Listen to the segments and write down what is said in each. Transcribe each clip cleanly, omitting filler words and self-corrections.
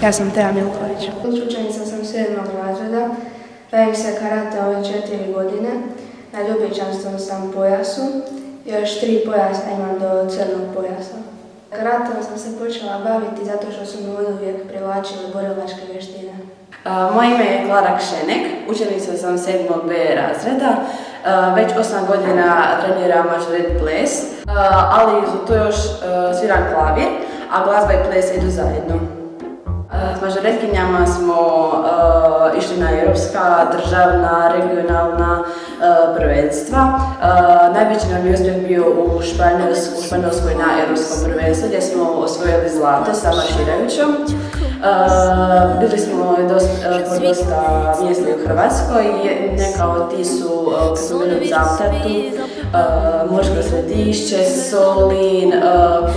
Ja sam Teja Milković. Učenica sam 7. razreda, bavim se karate ove 4 godine. Na ljubičanskom sam pojasu, još 3 pojasa imam do crnog pojasa. Karatom sam se počela baviti zato što su me uvijek privlačile borilačke vještine. Moje ime je Klara Kšenek, učenica sam 7. B razreda. Već 8 godina treniram mažoret ples, ali za to još sviram klavir, a glazba i ples idu zajedno. S mažoretkinjama smo išli na europska, državna, regionalna prvenstva. Najveći nam je uspjeh bio u Španjolskoj na europskom prvenstvu gdje smo osvojili zlato sa marširajućom. Bili smo po dosta mjesta u Hrvatskoj, neka od ti su kad smo bili u Cavtatu, Moško Središće, Solin,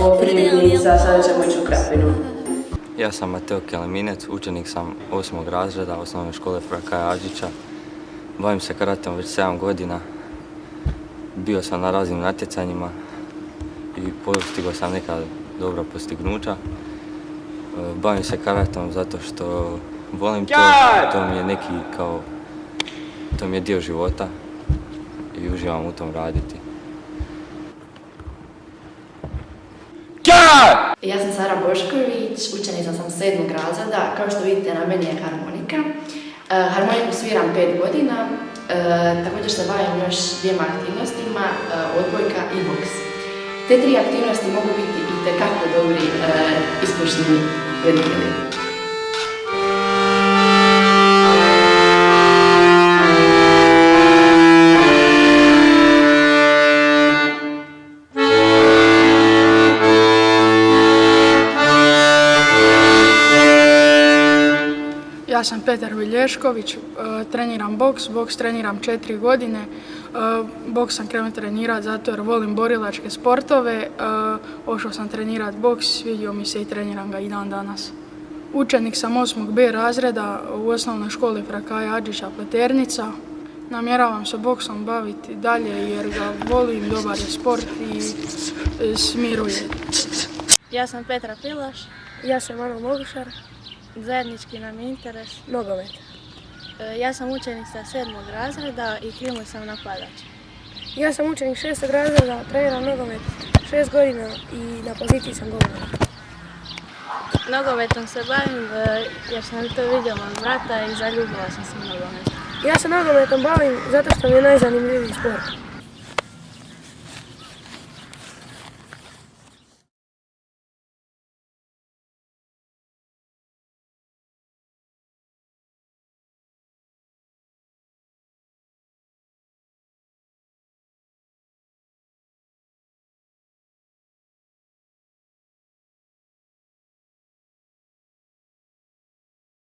Koprivnica, sada ćemo ići u Krapinu. Ja sam Mateo Keleminec, učenik sam 8. razreda osnovne škole Fra Kaja Adžića. Bavim se karateom već 7 godina. Bio sam na raznim natjecanjima i postigao sam neka dobra postignuća. Bavim se karateom zato što volim to mi je neki to mi je dio života i uživam u tom raditi. Ja sam Sara Bošković, učenica sam 7. razreda. Kao što vidite, na meni je harmonika. Harmoniku sviram 5 godina, također se bavim još 2 aktivnostima, odbojka i boks. Te 3 aktivnosti mogu biti itekako dobri iskušni reditelji. Ja sam Petar Vilješković, treniram boks treniram 4 godine. Boks sam krenuo trenirati zato jer volim borilačke sportove. Ošao sam trenirati boks, svidio mi se i treniram ga i dan danas. Učenik sam 8. B razreda u osnovnoj školi Fra Kaja Adžića Pleternica. Namjeravam se boksom baviti dalje jer ga volim, dobar je sport i smiruje. Ja sam Petra Pilaš. Ja sam Ana Mogušar. Zajednički nam je interes nogomet. Ja sam učenica 7. razreda i krilni sam napadač. Ja sam učenik 6. razreda, treniram nogomet 6 godina i na poziciji sam golman. Nogometom se bavim jer sam to vidjela od brata i zaljubila sam se u nogomet. Ja se nogometom bavim zato što mi je najzanimljiviji sport.